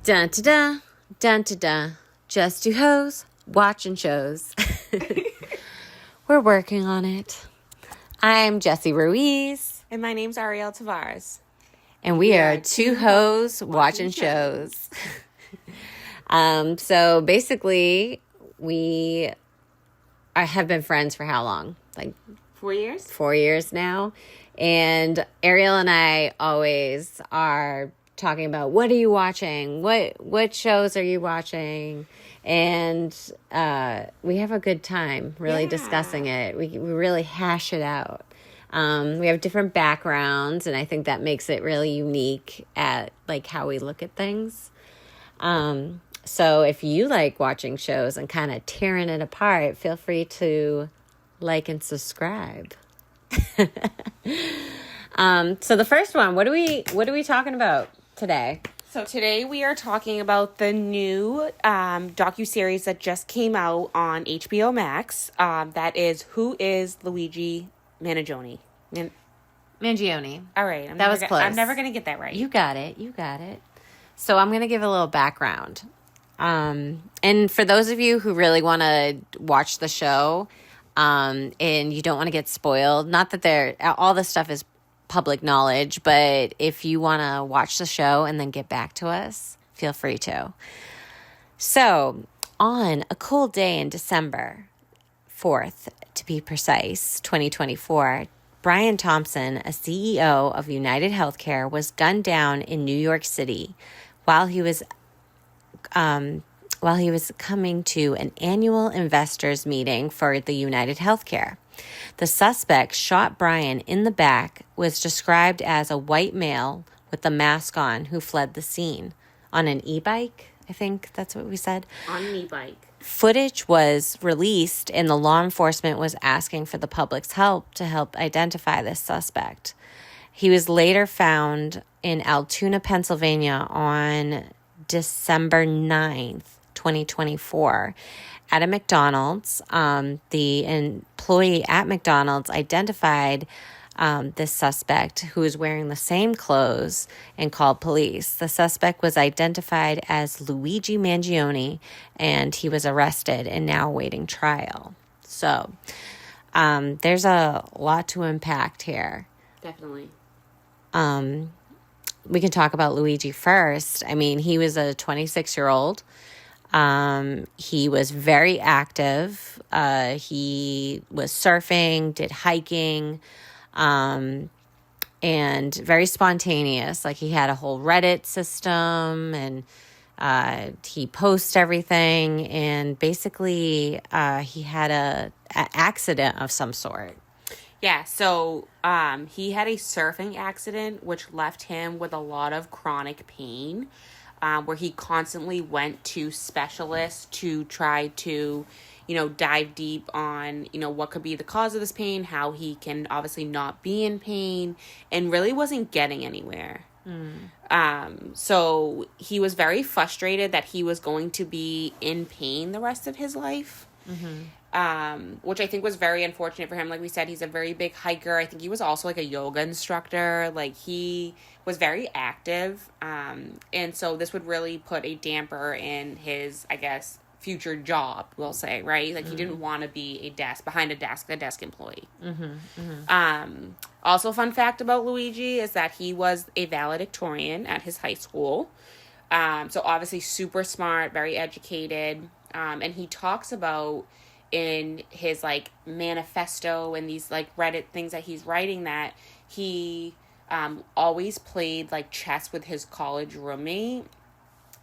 Dun da da, dun da da. Just two hoes watching shows. We're working on it. I'm Jessi Ruiz. And my name's Arielle Tavares. And we are two hoes watching shows. So basically, we have been friends for how long? Like 4 years? 4 years now. And Arielle and I always are talking about, what are you watching? What shows are you watching? And we have a good time really discussing it. We really hash it out. We have different backgrounds, and I think that makes it really unique at like how we look at things. So if you like watching shows and kind of tearing it apart, feel free to like and subscribe. So the first one, what are we talking about today? So today we are talking about the new docuseries that just came out on HBO Max. That is Who is Luigi Mangione? Mangione. All right. That was close. I'm never going to get that right. You got it. So I'm going to give a little background. And for those of you who really want to watch the show, and you don't want to get spoiled, not that all this stuff is public knowledge, but if you want to watch the show and then get back to us, feel free to. So on a cold day in December 4th, to be precise, 2024, Brian Thompson, a CEO of United Healthcare, was gunned down in New York City while he was coming to an annual investors meeting for the United Healthcare. The suspect shot Brian in the back was described as a white male with a mask on who fled the scene on an e-bike. I think that's what we said. On an e-bike. Footage was released, and the law enforcement was asking for the public's help to help identify this suspect. He was later found in Altoona, Pennsylvania on December 9th, 2024, at a McDonald's. The employee at McDonald's identified this suspect, who was wearing the same clothes, and called police. The suspect was identified as Luigi Mangione, and he was arrested and now awaiting trial. So there's a lot to unpack here. Definitely. We can talk about Luigi first. I mean, he was a 26-year-old. He was very active. He was surfing, did hiking, and very spontaneous. Like, he had a whole Reddit system, and he posts everything. And basically, he had a accident of some sort. Yeah, so he had a surfing accident, which left him with a lot of chronic pain, where he constantly went to specialists to try to, dive deep on, what could be the cause of this pain, how he can obviously not be in pain, and really wasn't getting anywhere. So he was very frustrated that he was going to be in pain the rest of his life. Which I think was very unfortunate for him. Like we said, he's a very big hiker. I think he was also like a yoga instructor. Like, he was very active. And so this would really put a damper in his, I guess, future job, we'll say, right? Like, he didn't want to be behind a desk employee. Also, fun fact about Luigi is that he was a valedictorian at his high school. So obviously super smart, very educated. And he talks about in his like manifesto and these like Reddit things that he's writing that he always played like chess with his college roommate,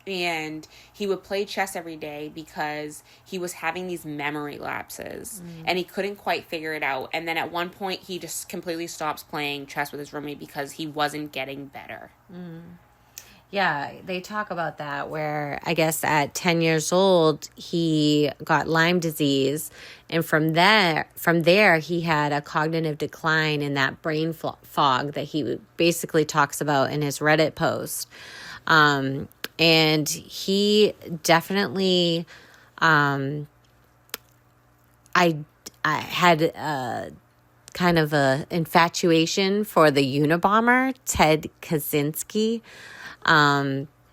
and he would play chess every day because he was having these memory lapses and he couldn't quite figure it out. And then at one point he just completely stops playing chess with his roommate because he wasn't getting better. Yeah, they talk about that, where I guess at 10 years old, he got Lyme disease. And from there, he had a cognitive decline in that brain fog that he basically talks about in his Reddit post. And he definitely, I had kind of a infatuation for the Unabomber, Ted Kaczynski.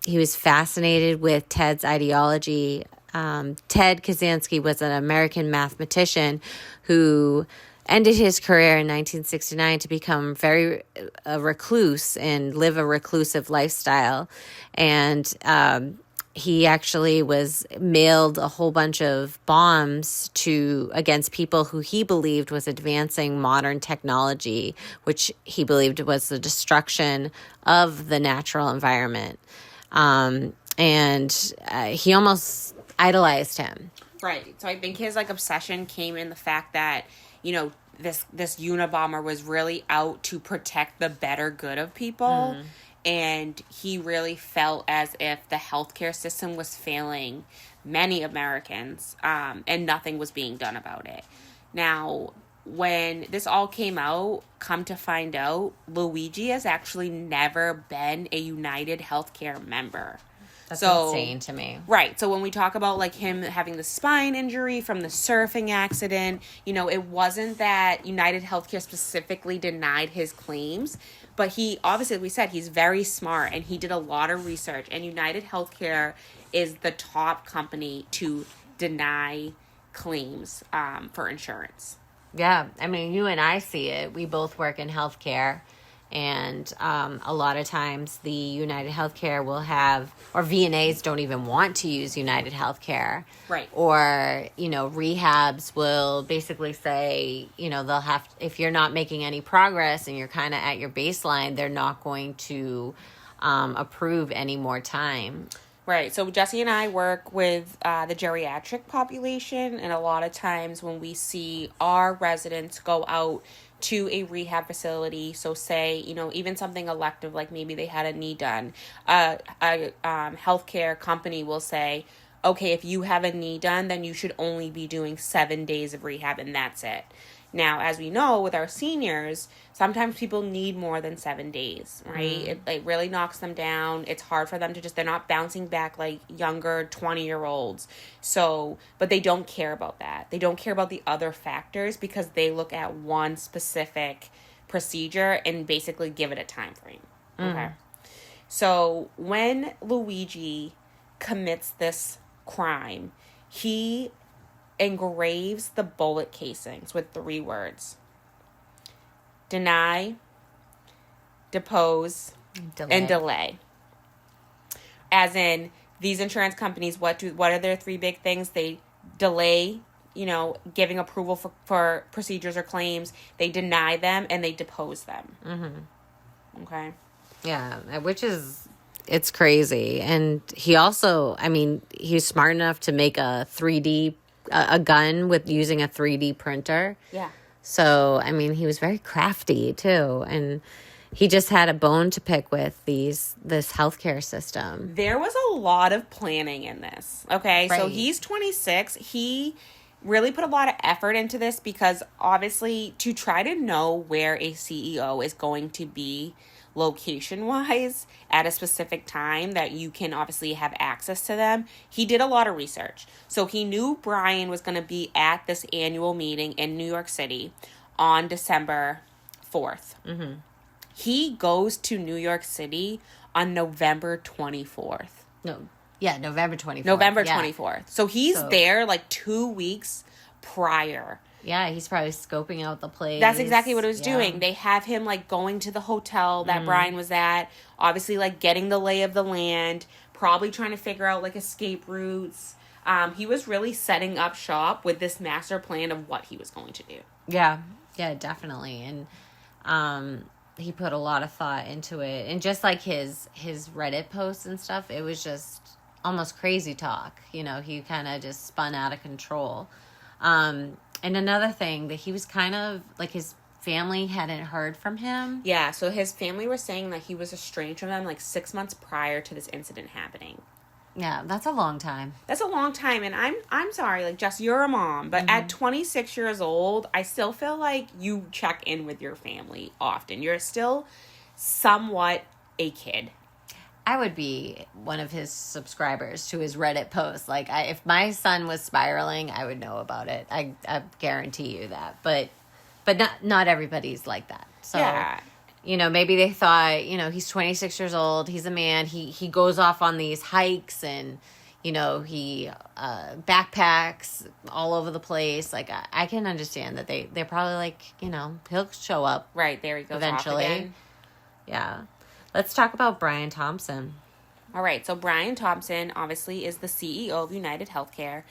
He was fascinated with Ted's ideology. Ted Kaczynski was an American mathematician who ended his career in 1969 to become a recluse and live a reclusive lifestyle. And he actually was mailed a whole bunch of bombs against people who he believed was advancing modern technology, which he believed was the destruction of the natural environment. And he almost idolized him. Right. So I think his obsession came in the fact that, this Unabomber was really out to protect the better good of people. And he really felt as if the healthcare system was failing many Americans, and nothing was being done about it. Now, when this all came out, come to find out, Luigi has actually never been a United Healthcare member. That's insane to me. Right. So when we talk about him having the spine injury from the surfing accident, it wasn't that United Healthcare specifically denied his claims, but he, obviously, we said he's very smart and he did a lot of research, and United Healthcare is the top company to deny claims for insurance. Yeah. I mean, you and I see it. We both work in healthcare. And a lot of times the United Healthcare will have, or VNAs don't even want to use United Healthcare. Right. Or, rehabs will basically say, they'll have, if you're not making any progress and you're kind of at your baseline, they're not going to approve any more time. Right. So Jessi and I work with the geriatric population, and a lot of times when we see our residents go out to a rehab facility, so say, even something elective, like maybe they had a knee done, a healthcare company will say, okay, if you have a knee done, then you should only be doing 7 days of rehab, and that's it. Now, as we know, with our seniors, sometimes people need more than 7 days, right? It really knocks them down. It's hard for them to they're not bouncing back like younger 20-year-olds. So, but they don't care about that. They don't care about the other factors because they look at one specific procedure and basically give it a time frame. Okay. So when Luigi commits this crime, he engraves the bullet casings with 3 words: deny, depose, and delay. As in, these insurance companies, what are their 3 big things? They delay, giving approval for procedures or claims. They deny them, and they depose them. Okay. Yeah, it's crazy. And he also, he's smart enough to make a gun with using a 3D printer. Yeah. So, he was very crafty too. And he just had a bone to pick with this healthcare system. There was a lot of planning in this. Okay. Right. So he's 26. He really put a lot of effort into this because obviously to try to know where a CEO is going to be location-wise at a specific time that you can obviously have access to them, he did a lot of research. So he knew Brian was going to be at this annual meeting in New York City on December 4th. He goes to New York City on November 24th. November 24th. November 24th. So he's there 2 weeks prior. Yeah, he's probably scoping out the place. That's exactly what he was doing. They have him going to the hotel that Brian was at, obviously getting the lay of the land, probably trying to figure out escape routes. He was really setting up shop with this master plan of what he was going to do. Yeah, definitely. And he put a lot of thought into it. And just his Reddit posts and stuff, it was just almost crazy talk. He kind of just spun out of control. And another thing that he was kind of his family hadn't heard from him. Yeah, so his family were saying that he was estranged from them 6 months prior to this incident happening. Yeah, that's a long time. That's a long time, and I'm sorry, Jess, you're a mom, but at 26 years old, I still feel like you check in with your family often. You're still somewhat a kid. I would be one of his subscribers to his Reddit posts. If my son was spiraling, I would know about it. I guarantee you that. But not everybody's like that. So, yeah. maybe they thought, he's 26 years old, he's a man, he goes off on these hikes and, he backpacks all over the place. Like, I can understand that they're probably like, he'll show up. Right, there he goes eventually. off again. Yeah. Let's talk about Brian Thompson. All right, so Brian Thompson obviously is the CEO of United Healthcare.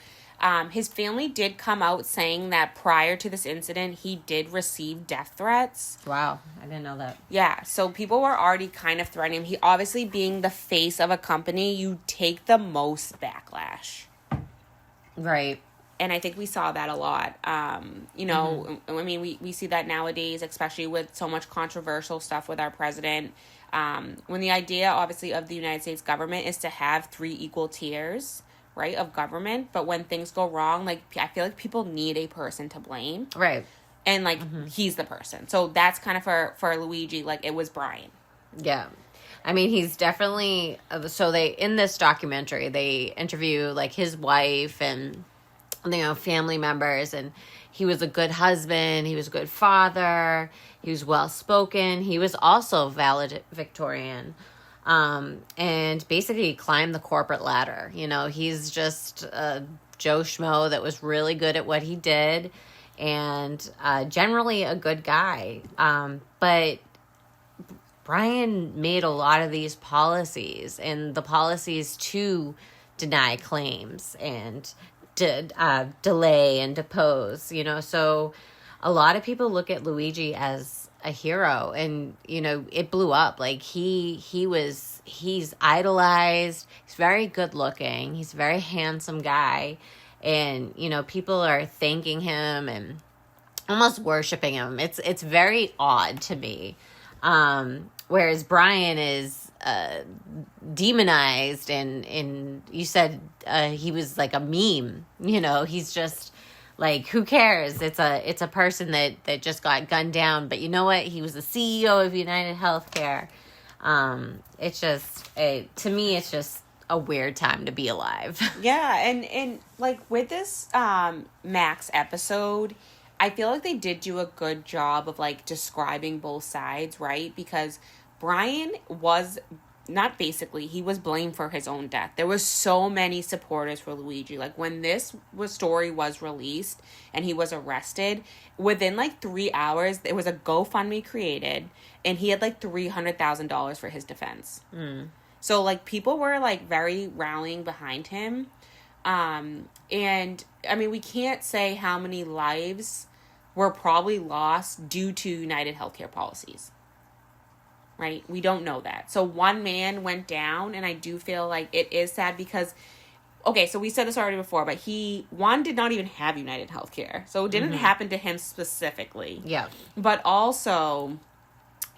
His family did come out saying that prior to this incident, he did receive death threats. Wow, I didn't know that. Yeah, so people were already kind of threatening him. He obviously, being the face of a company, you take the most backlash. Right. And I think we saw that a lot. I mean, we see that nowadays, especially with so much controversial stuff with our president. When the idea, obviously, of the United States government is to have 3 equal tiers, right, of government. But when things go wrong, like, I feel like people need a person to blame. Right. And, like, he's the person. So that's kind of for Luigi, like, it was Brian. Yeah. I mean, he's definitely, so in this documentary, they interview, like, his wife and, family members, and he was a good husband, he was a good father, he was well-spoken, he was also valedictorian, and basically climbed the corporate ladder. He's just a Joe Schmo that was really good at what he did, and generally a good guy, but Brian made a lot of these policies, and the policies to deny claims and delay and depose, so a lot of people look at Luigi as a hero, and, it blew up. Like, he's idolized, he's very good looking, he's a very handsome guy, and, people are thanking him and almost worshiping him. It's very odd to me. Whereas Brian is demonized, and you said he was like a meme. He's just like, who cares? It's a person that just got gunned down. But you know what? He was the CEO of United Healthcare. It's just to me, it's just a weird time to be alive. Yeah, and like with this Max episode, I feel like they did do a good job of, like, describing both sides, right? Because Brian was he was blamed for his own death. There was so many supporters for Luigi. Like, when this story was released and he was arrested, within, like, 3 hours, there was a GoFundMe created, and he had, like, $300,000 for his defense. So, like, people were, like, very rallying behind him. And, I mean, we can't say how many lives were probably lost due to United Healthcare policies. Right? We don't know that. So one man went down, and I do feel like it is sad because, okay, so we said this already before, but one did not even have United Healthcare. So it didn't happen to him specifically. Yeah. But also,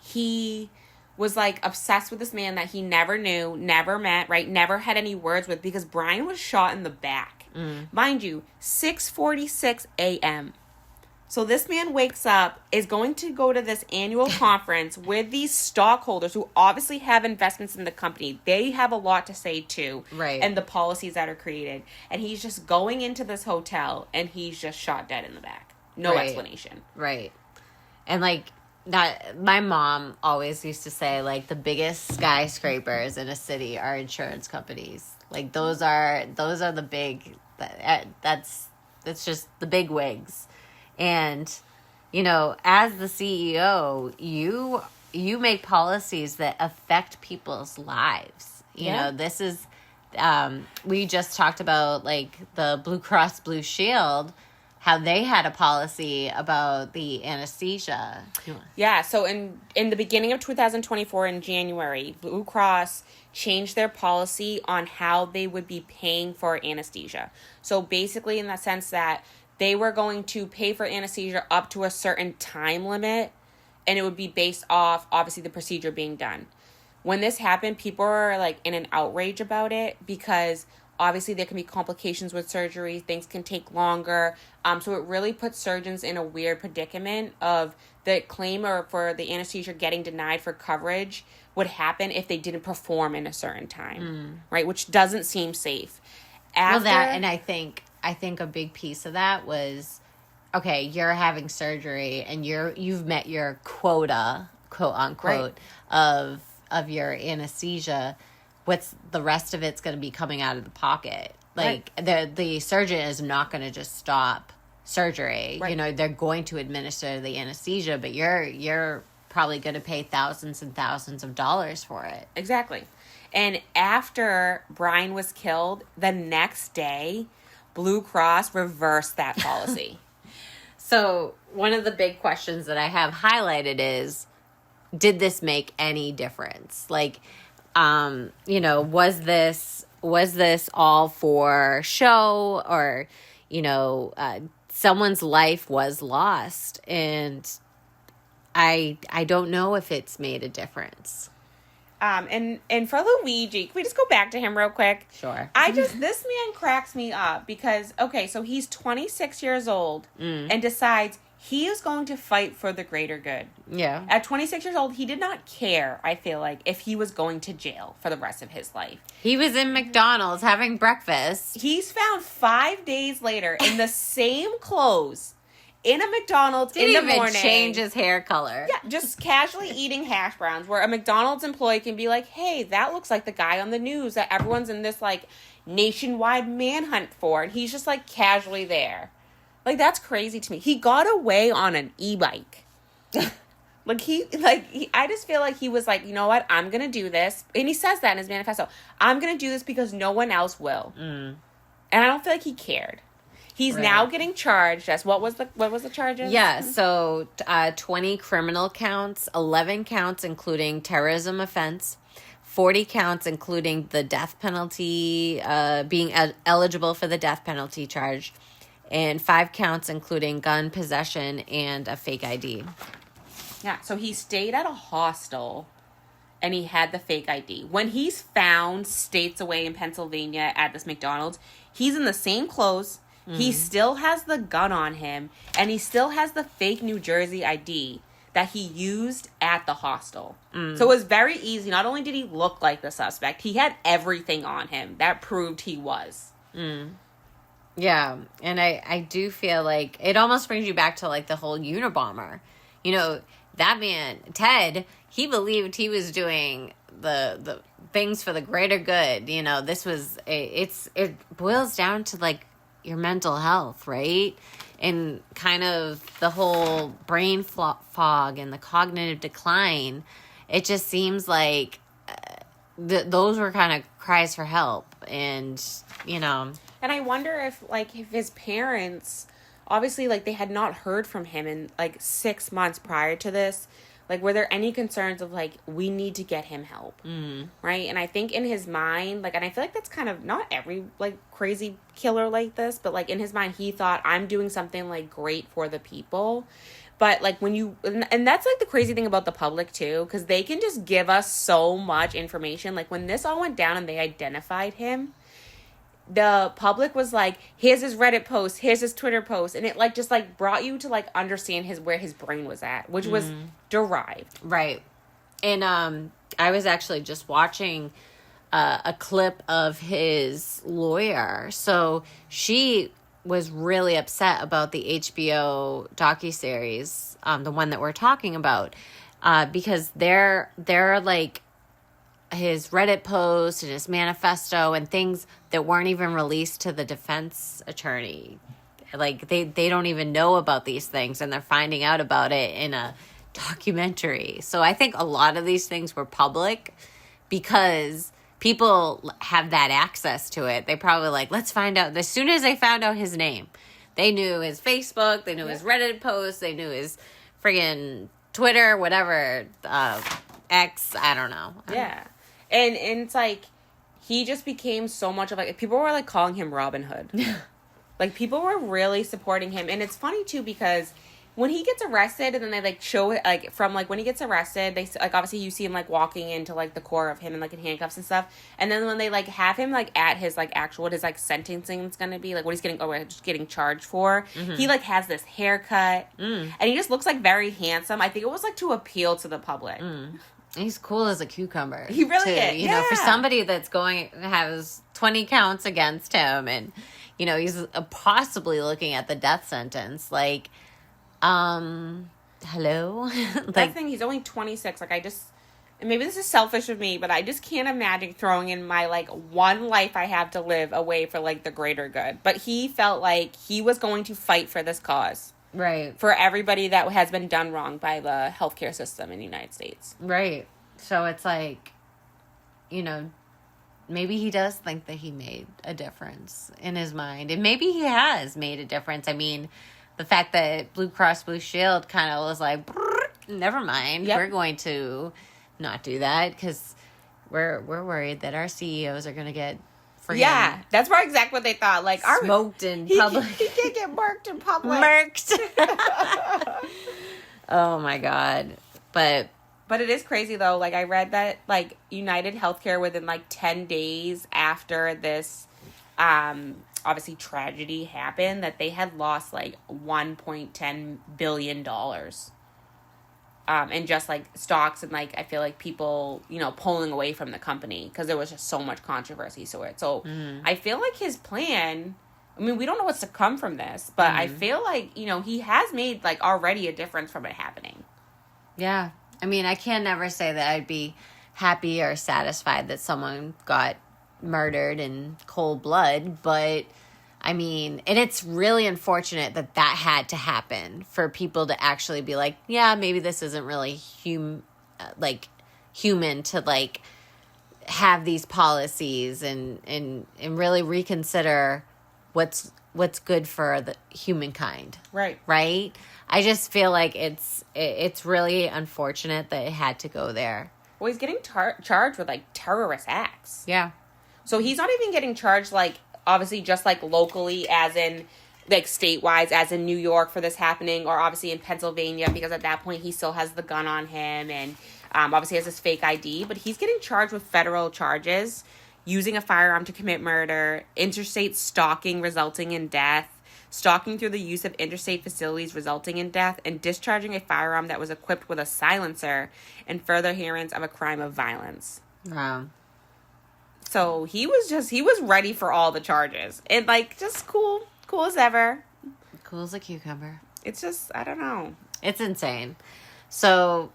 he was, like, obsessed with this man that he never knew, never met, right? Never had any words with, because Brian was shot in the back. Mind you, 6:46 a.m. So this man wakes up, is going to go to this annual conference with these stockholders who obviously have investments in the company. They have a lot to say too. Right. And the policies that are created. And he's just going into this hotel, and he's just shot dead in the back. No explanation. Right. And, like, my mom always used to say, like, the biggest skyscrapers in a city are insurance companies. Like, those are the big, that's just the big wigs. And, as the CEO, you make policies that affect people's lives. You know, this is, we just talked about, like, the Blue Cross Blue Shield, how they had a policy about the anesthesia. Yeah, so in the beginning of 2024, in January, Blue Cross changed their policy on how they would be paying for anesthesia. So basically, in the sense that they were going to pay for anesthesia up to a certain time limit, and it would be based off, obviously, the procedure being done. When this happened, people were, like, in an outrage about it, because obviously there can be complications with surgery. Things can take longer. So it really puts surgeons in a weird predicament of the claim or for the anesthesia getting denied for coverage would happen if they didn't perform in a certain time, right? Which doesn't seem safe. And I think a big piece of that was, okay, you're having surgery and you've met your quota quote unquote, of your anesthesia, what's the rest of it's going to be coming out of the pocket? Like the surgeon is not going to just stop surgery. Right. You know, they're going to administer the anesthesia, but you're probably going to pay thousands and thousands of dollars for it. Exactly. And after Brian was killed, the next day, Blue Cross reversed that policy. So one of the big questions that I have highlighted is, did this make any difference? Like, you know, was this all for show, or, you know, someone's life was lost, and I don't know if it's made a difference. And for Luigi, can we just go back to him real quick? Sure. This man cracks me up because, okay, so he's 26 years old and decides he is going to fight for the greater good. Yeah. At 26 years old, he did not care, I feel like, if he was going to jail for the rest of his life. He was in McDonald's having breakfast. He's found 5 days later in the same clothes in a McDonald's in the morning. Didn't even change his hair color. Yeah, just casually eating hash browns, where a McDonald's employee can be like, hey, that looks like the guy on the news that everyone's in this, like, nationwide manhunt for. And he's just, like, casually there. Like, that's crazy to me. He got away on an e-bike. I just feel like he was like, you know what? I'm going to do this. And he says that in his manifesto. I'm going to do this because no one else will. And I don't feel like he cared. He's now getting charged as what was the charges? Yeah, so 20 criminal counts, 11 counts including terrorism offense, 40 counts including the death penalty, being eligible for the death penalty charge, and 5 counts including gun possession and a fake ID. Yeah, so he stayed at a hostel and he had the fake ID. When he's found states away in Pennsylvania at this McDonald's, he's in the same clothes. He still has the gun on him, and he still has the fake New Jersey ID that he used at the hostel. So it was very easy. Not only did he look like the suspect, he had everything on him that proved he was. Yeah, and I do feel like it almost brings you back to, like, the whole Unabomber. You know, that man, Ted, he believed he was doing the things for the greater good. You know, it boils down to, like, your mental health, right? And kind of the whole brain fog and the cognitive decline. It just seems like those were kind of cries for help. And, you know. And I wonder if his parents, obviously, like, they had not heard from him in, like, 6 months prior to this. Like, were there any concerns of, like, we need to get him help, right? And I think in his mind, like, and I feel like that's kind of not every, like, crazy killer like this, but, like, in his mind, he thought, I'm doing something, like, great for the people. But, like, when you, and that's, like, the crazy thing about the public, too, because they can just give us so much information. Like, when this all went down and they identified him, the public was like, here's his Reddit post, here's his Twitter post, and it, like, just, like, brought you to, like, understand where his brain was at, which was derived. Right. And I was actually just watching a clip of his lawyer. So she was really upset about the HBO docuseries, the one that we're talking about, because they're like, his Reddit post and his manifesto and things that weren't even released to the defense attorney. Like, they don't even know about these things, and they're finding out about it in a documentary. So I think a lot of these things were public because people have that access to it. They probably like, let's find out. As soon as they found out his name, they knew his Facebook, they knew his Reddit post, they knew his friggin' Twitter, whatever, X, I don't know. Yeah. And it's like, he just became so much of, like, people were, like, calling him Robin Hood. Like, people were really supporting him. And it's funny, too, because when he gets arrested, and then they, like, show it, like, from, like, when he gets arrested, they, like, obviously you see him, like, walking into, like, the core of him and, like, in handcuffs and stuff. And then when they, like, have him, like, at his, like, actual, what his, like, sentencing is going to be, like, what he's getting charged for, he, like, has this haircut. And he just looks, like, very handsome. I think it was, like, to appeal to the public. He's cool as a cucumber. He really is. You know, for somebody that's has 20 counts against him, and, you know, he's possibly looking at the death sentence. Like, hello? That's the thing, he's only 26. Like, and maybe this is selfish of me, but I just can't imagine throwing in my, like, one life I have to live away for, like, the greater good. But he felt like he was going to fight for this cause. Right. For everybody that has been done wrong by the healthcare system in the United States. Right. So it's like, you know, maybe he does think that he made a difference in his mind. And maybe he has made a difference. I mean, the fact that Blue Cross Blue Shield kind of was like, never mind. Yep. We're going to not do that because we're worried that our CEOs are going to get that's probably exactly what they thought. Like, smoked in public. He can't get murked in public. Murked. Oh my God. But it is crazy though. Like, I read that like United Healthcare within like 10 days after this obviously tragedy happened, that they had lost like $1.10 billion. And just like stocks and like I feel like people, you know, pulling away from the company because there was just so much controversy to it. So I feel like his plan, I mean, we don't know what's to come from this, but I feel like, you know, he has made like already a difference from it happening. Yeah. I mean, I can never say that I'd be happy or satisfied that someone got murdered in cold blood, but I mean, and it's really unfortunate that had to happen for people to actually be like, yeah, maybe this isn't really human to like have these policies and really reconsider what's good for the humankind. Right. Right. I just feel like it's really unfortunate that it had to go there. Well, he's getting charged with like terrorist acts. Yeah. So he's not even getting charged like, obviously just like locally as in like statewide as in New York for this happening, or obviously in Pennsylvania because at that point he still has the gun on him and obviously has his fake ID, but he's getting charged with federal charges, using a firearm to commit murder, interstate stalking resulting in death, stalking through the use of interstate facilities resulting in death, and discharging a firearm that was equipped with a silencer in furtherance of a crime of violence. Wow. So he was ready for all the charges. And like, just cool as ever. Cool as a cucumber. It's just, I don't know. It's insane. So,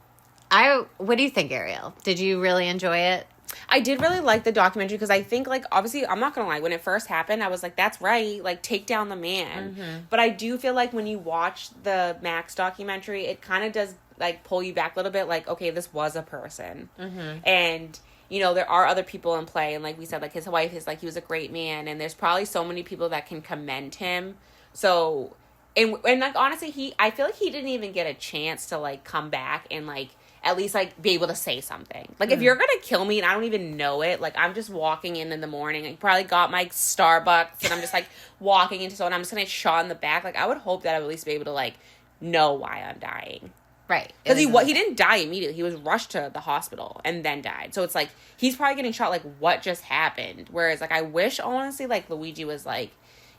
what do you think, Arielle? Did you really enjoy it? I did really like the documentary because I think, like, obviously, I'm not going to lie. When it first happened, I was like, that's right. Like, take down the man. Mm-hmm. But I do feel like when you watch the Max documentary, it kind of does, like, pull you back a little bit. Like, okay, this was a person. Mm-hmm. And you know, there are other people in play. And like we said, like his wife is like, he was a great man. And there's probably so many people that can commend him. So, and like, honestly, I feel like he didn't even get a chance to like come back and like, at least like be able to say something. Like if you're going to kill me and I don't even know it, like I'm just walking in the morning. I probably got my Starbucks and I'm just like walking into someone. I'm just going to shot in the back. Like I would hope that I would at least be able to like know why I'm dying. Right. Because he didn't die immediately. He was rushed to the hospital and then died. So it's like, he's probably getting shot, like, what just happened? Whereas, like, I wish, honestly, like, Luigi was like,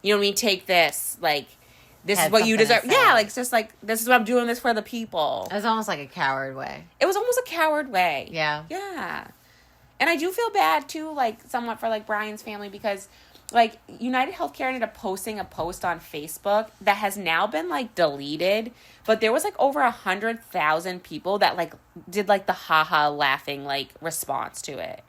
you know what I mean? Take this. Like, this is what you deserve. Yeah, like, it's just like, this is what I'm doing this for the people. It was almost like a coward way. It was almost a coward way. Yeah. Yeah. And I do feel bad, too, like, somewhat for, like, Brian's family because, like, United Healthcare ended up posting a post on Facebook that has now been, like, deleted. But there was, like, over 100,000 people that, like, did, like, the haha laughing, like, response to it.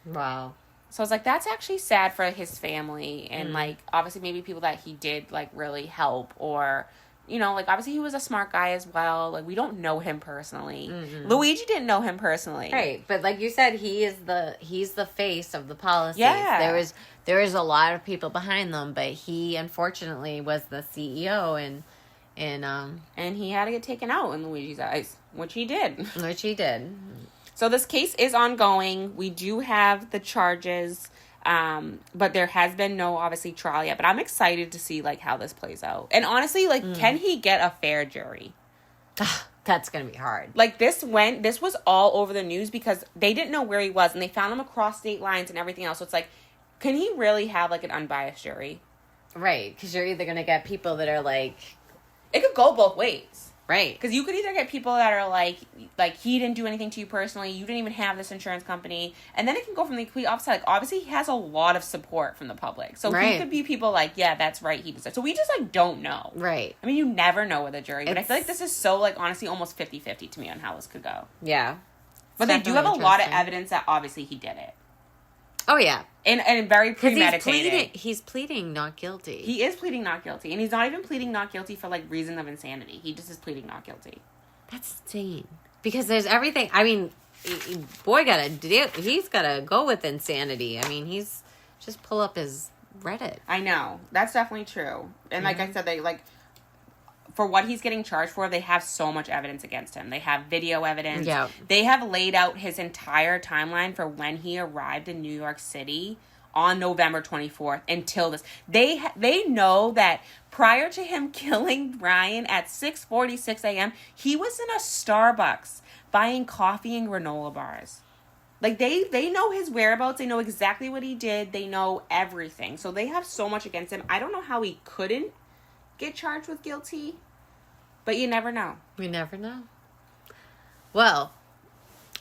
Wow. So I was like, that's actually sad for his family. And, like, obviously maybe people that he did, like, really help. Or, you know, like, obviously he was a smart guy as well. Like, we don't know him personally. Mm-hmm. Luigi didn't know him personally. Right. But like you said, he's the face of the policies. Yeah. There was a lot of people behind them, but he unfortunately was the CEO and he had to get taken out in Luigi's eyes, which he did. So this case is ongoing. We do have the charges, but there has been no obviously trial yet. But I'm excited to see like how this plays out. And honestly, like, can he get a fair jury? That's gonna be hard. Like this was all over the news because they didn't know where he was and they found him across state lines and everything else. So it's like, can he really have like an unbiased jury? Right, because you're either gonna get people that are like, it could go both ways. Right. Because you could either get people that are like he didn't do anything to you personally, you didn't even have this insurance company, and then it can go from the complete opposite. Like, obviously, he has a lot of support from the public, so he could be people like, yeah, that's right, he deserves. So we just like don't know. Right. I mean, you never know with a jury, but I feel like this is so like honestly almost 50-50 to me on how this could go. Yeah. But they do have a lot of evidence that obviously he did it. Oh yeah. And very premeditated. He's pleading not guilty. He is pleading not guilty, and he's not even pleading not guilty for like reason of insanity. He just is pleading not guilty. That's insane. Because there's everything. I mean, boy, he's gotta go with insanity. I mean, he's just pull up his Reddit. I know, that's definitely true. And like I said, they like for what he's getting charged for, they have so much evidence against him. They have video evidence. Yeah. They have laid out his entire timeline for when he arrived in New York City on November 24th until this. They know that prior to him killing Brian at 6:46 a.m., he was in a Starbucks buying coffee and granola bars. Like, they know his whereabouts. They know exactly what he did. They know everything. So they have so much against him. I don't know how he couldn't get charged with guilty, but you never know. We never know. Well,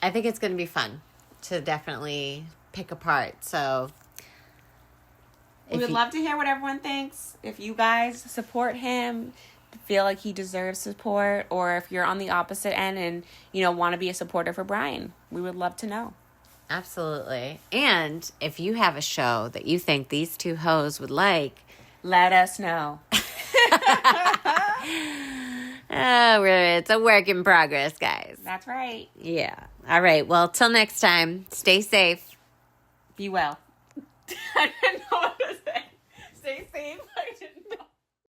I think it's going to be fun to definitely pick apart. So we would love to hear what everyone thinks. If you guys support him, feel like he deserves support, or if you're on the opposite end and, you know, want to be a supporter for Brian, we would love to know. Absolutely. And if you have a show that you think these two hoes would like, let us know. It's a work in progress, guys. That's right. Yeah. All right. Well, till next time, stay safe. Be well. I didn't know what to say. Stay safe. I didn't